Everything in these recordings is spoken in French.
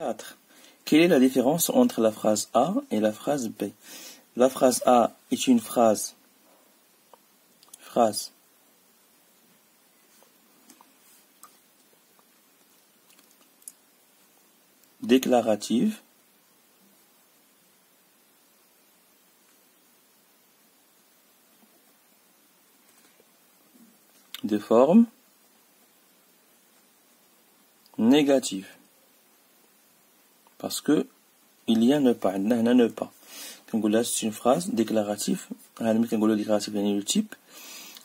4. Quelle est la différence entre la phrase A et la phrase B? La phrase A est une phrase déclarative de forme négative. Parce que il y a ne pas, ne pas. C'est une phrase déclarative. Déclarative, le type,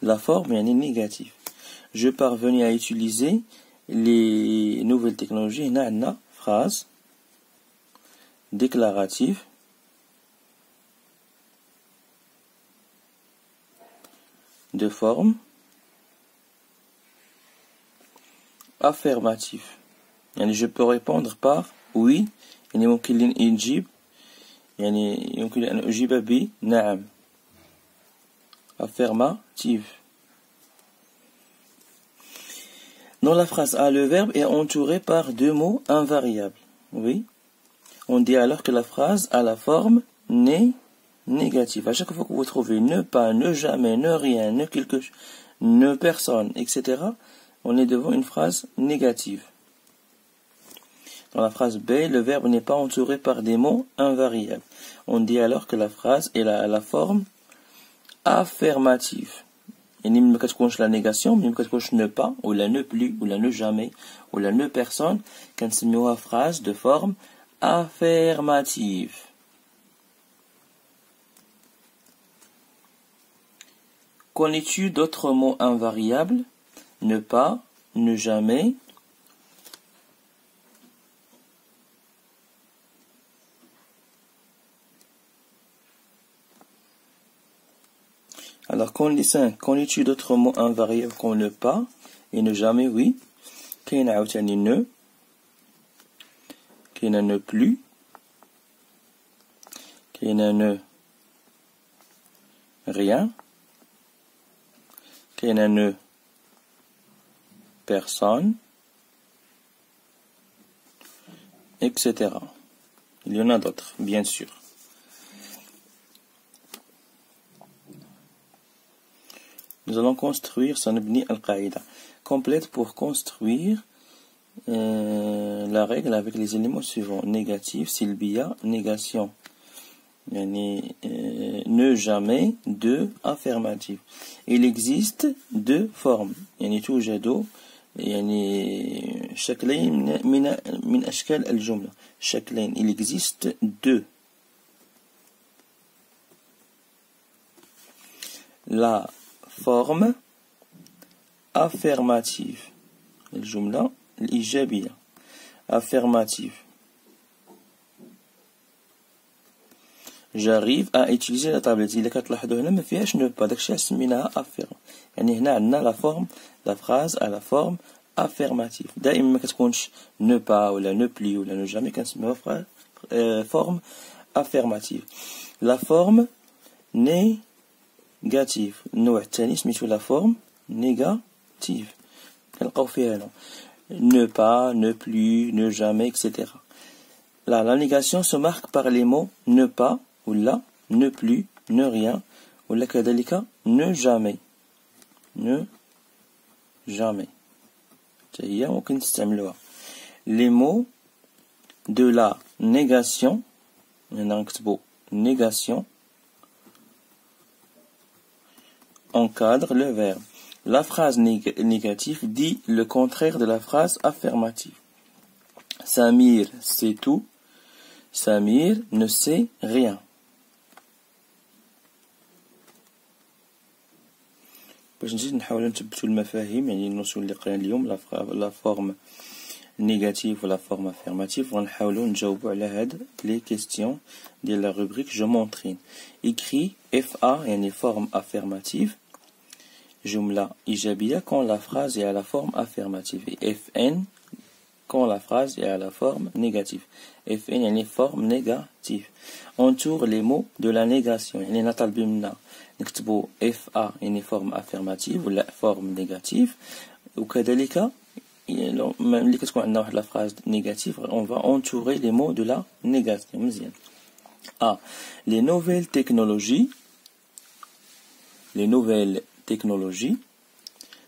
la forme est négative. Je parvenais à utiliser les nouvelles technologies. Phrase déclarative de forme affirmative. Je peux répondre par oui. ممكن نجيب يمكن أن أجيب بنعم. Affirmative. Dans la phrase A, le verbe est entouré par deux mots invariables. Oui. On dit alors que la phrase a la forme négative. À chaque fois que vous trouvez ne pas, ne jamais, ne rien, ne quelque chose, ne personne, etc., on est devant une phrase négative. Dans la phrase B, le verbe n'est pas entouré par des mots invariables. On dit alors que la phrase est la forme affirmative. Et ni me cache la négation, ni me cache ne pas, ou la ne plus, ou la ne jamais, ou la ne personne, quand c'est une phrase de forme affirmative. Connais-tu d'autres mots invariables? Ne pas, ne jamais. Alors, connais-tu d'autres mots invariables qu'on ne pas et ne jamais? Oui. Qu'il a ne, qu'il a ne plus, qu'il a ne rien, qu'il a ne personne, etc. Il y en a d'autres, bien sûr. Nous allons construire sanabni al-qaïda complète pour construire la règle avec les éléments suivants. Négatif, silbiya, négation. Ne jamais, deux, affirmatif. Il existe deux formes. توجد شكلين من أشكال الجملة. شكلين. Il existe deux. La forme affirmative. الجملة الإيجابية. Affirmative. J'arrive à utiliser la tablette. إذا كتلاحظوا هنا ما فيهاش ne pas. داكشي سميناها affirm. هنا عندنا la forme, la phrase à la forme affirmative. دائما ما كتكونش ne pas ولا ne plus ولا ne jamais كنسميوها forme affirmative. La forme négative. النوع الثاني سميتو la forme négative. كنلقاو فيها هنا ne pas, ne plus, ne jamais, etc. Là, la négation se marque par les mots ne pas ou là, ne plus, ne rien ou là كذلك ne jamais. Ne jamais. Les mots de la négation, négation, encadre le verbe. La phrase négative dit le contraire de la phrase affirmative. Samir sait tout. Samir ne sait rien. باش نزيد نحاول نثبتوا المفاهيم النصوص اللي قرينا اليوم لا فورم نيجاتيف ولا فورم افيرماتيف ونحاولوا نجاوبوا على هاد لي كيستيون ديال لا روبريك جو مونطرين. écrit FA يعني forme affirmative جملة إيجابية quand la phrase est à la forme affirmative et FN quand la phrase est à la forme négative. FN يعني forme négative. Entoure les mots de la négation يعني نطلب منا نكتبوا FA يعني forme affirmative ولا forme négative وكذلك qu'est-ce qu'on a la phrase négative, on va entourer les mots de la négation. A. Les nouvelles technologies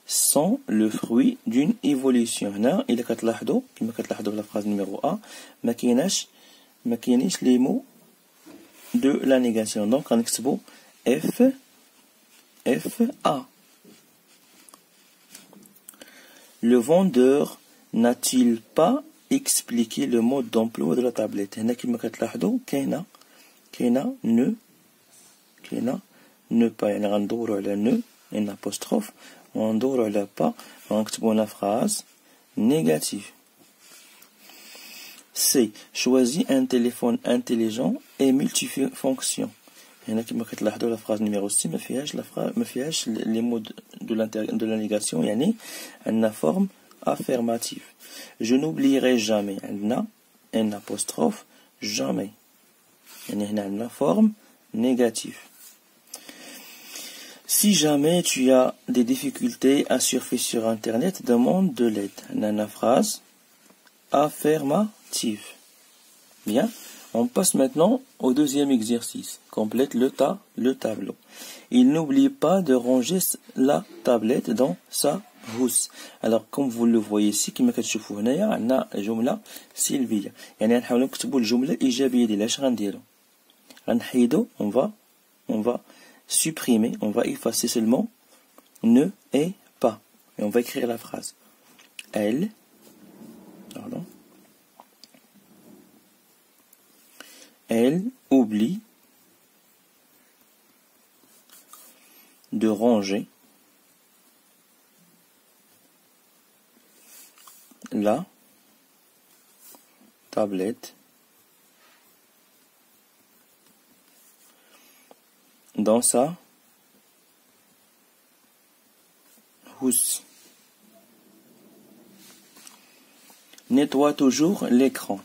sont le fruit d'une évolution. هنا إلا كتلاحظوا كما كتلاحظوا في la phrase numéro A ما كايناش les mots de la négation. Donc غنكتبوا F A. Le vendeur n'a-t-il pas expliqué le mode d'emploi de la tablette? هنا كما كتلاحظوا كاينه ne pas, يعني غندوروا على ne une apostrophe وندوروا على pas ونكتبوا la phrase négative. C. Choisis un téléphone intelligent et multifonction. هنا كما كتلاحظوا la phrase numéro 6 ما فيهاش les mots de la négation, يعني عندنا forme affirmative. Je n'oublierai jamais, عندنا une apostrophe jamais, يعني هنا عندنا forme négative. Si jamais tu as des difficultés à surfer sur internet, demande de l'aide. La phrase affirmative. Bien, on passe maintenant au deuxième exercice. Complète le tableau. Il n'oublie pas de ranger la tablette dans sa housse. Alors comme vous le voyez ici كما كتشوفوا هنايا عندنا جملة سلبية. يعني غنحاولوا نكتبوا الجملة الإيجابية ديالها. اش غنديروا؟ غنحيدوا on va supprimer, on va effacer seulement ne et pas. Et on va écrire la phrase. Elle oublie de ranger la tablette dans sa housse. Nettoie toujours l'écran.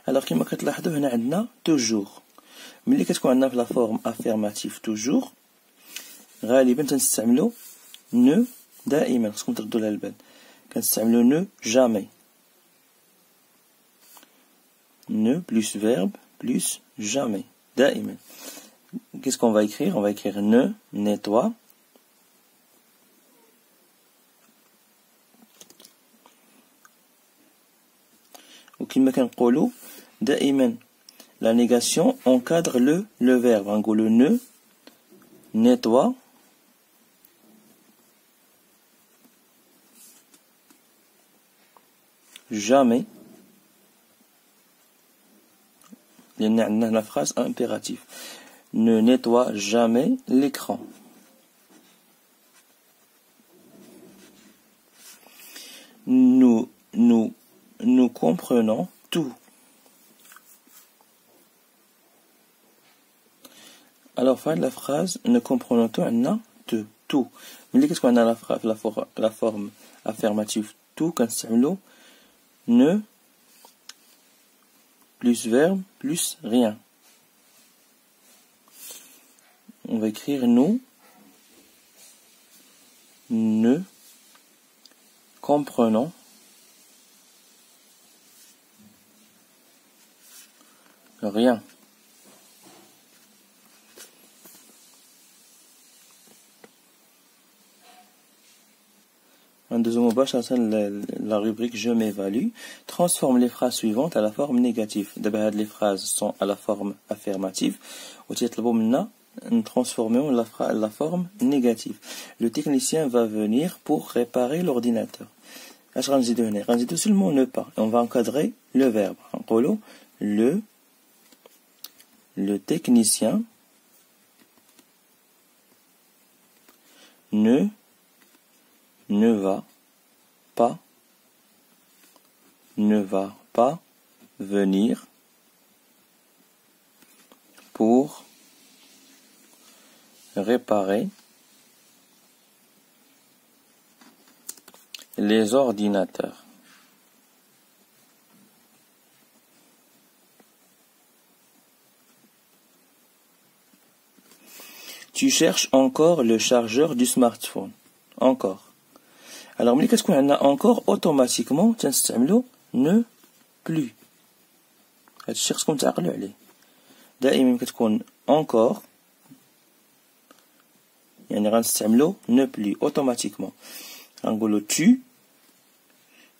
Alors كما كتلاحظوا هنا عندنا toujours. ملي كتكون عندنا في la forme affirmative toujours غالبا تنستعملوا ne دائما. خصكم تردوا لها البال. كنستعملوا ne jamais. Ne plus verbe plus jamais. دائما. Qu'est-ce qu'on va écrire? On va écrire ne nettoie وكما كنقولوا دائما la négation encadre le verbe. نقولوا ne nettoie jamais. لأن عندنا la phrase impérative. Ne nettoie jamais l'écran. Nous comprenons tout. Alors fin de la phrase, nous comprenons tout, عندنا tout. Mais qu'est-ce qu'on a la forme affirmative tout كنستعملوا ne plus verbe plus rien. On va écrire nous ne comprenons rien. La rubrique je m'évalue transforme les phrases suivantes à la forme négative. D'abord les phrases sont à la forme affirmative وتيطلبوا منا transformer la forme négative. Le technicien va venir pour réparer l'ordinateur. اش غنزيدو هنا؟ غنزيدو seulement ne pas. On va encadrer le verbe. نقولوا le technicien ne va pas venir pour réparer les ordinateurs. Tu cherches encore le chargeur du smartphone. Encore. Alors ملي كتكون عندنا encore automatiquement تنستعملو ne plus. هاد الشيء خصكم تعقلوا عليه. دائما ملي كتكون encore يعني غنستعملو ne plus automatiquement. غنقولو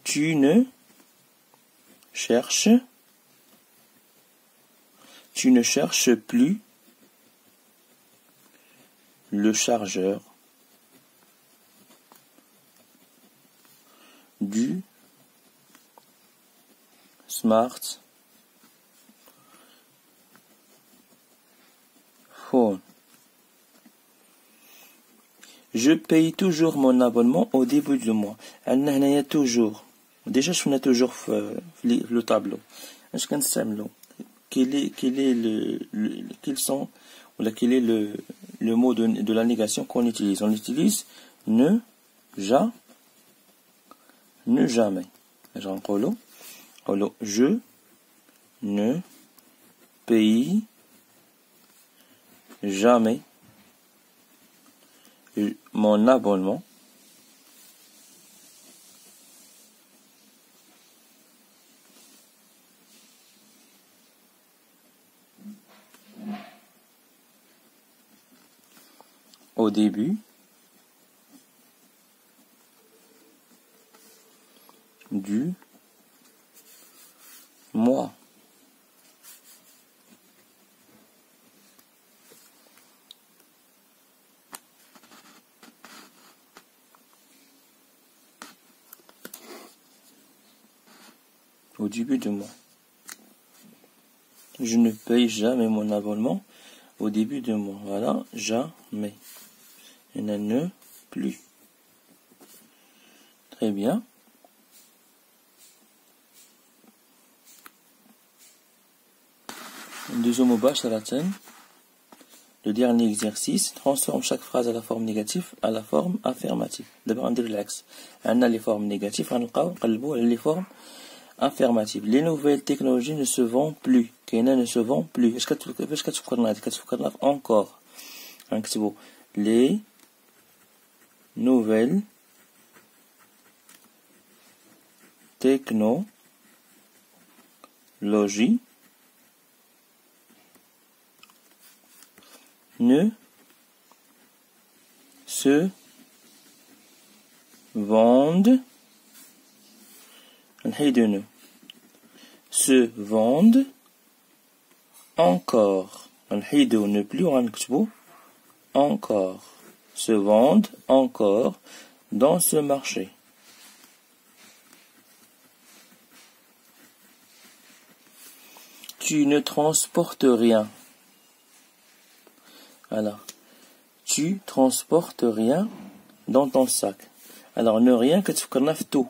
tu ne cherches plus le chargeur du smartphone. Je paye toujours mon abonnement au début du mois. عندنا هنايا toujours. Déjà شفنا toujours في le tableau. اش كنستعملو؟ quel est le mot de la négation qu'on utilise? On utilise ne jamais. Je ne paye jamais mon abonnement au début du mois. Au début du mois. Je ne paye jamais mon abonnement au début du mois. Voilà, jamais. Il n'y en a plus. Très bien. Deuxième mubasharatan. Le dernier exercice transforme chaque phrase à la forme négative à la forme affirmative. D'abord, on dit l'axe. On a les formes négatives, on a les formes affirmatives. Les nouvelles technologies ne se vendent plus. Ne se vendent plus. Est-ce que tu encore? Les nouvelles technologies ne se vendent se vendent encore. Ne plus encore. Se vendent encore dans ce marché. Tu ne transportes rien. Alors, tu transportes rien dans ton sac. Alors, ne rien que tu fais tout.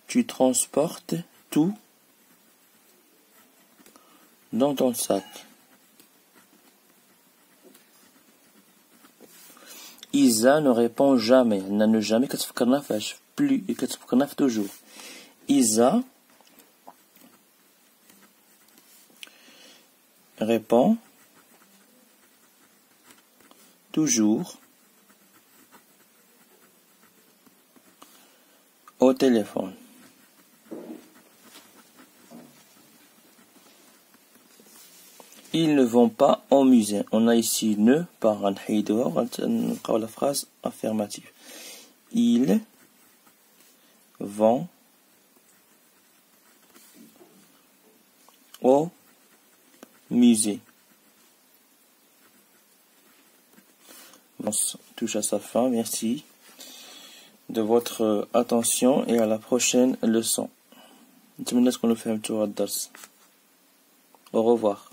Tu transportes tout dans ton sac. Isa ne répond jamais. Ne jamais que tu fais plus et que tu fais toujours. Isa répond toujours au téléphone. Ils ne vont pas au musée. On a ici ne par un haïdor, on la phrase affirmative. Ils vont au musée. On touche à sa fin. Merci de votre attention et à la prochaine leçon. Au revoir.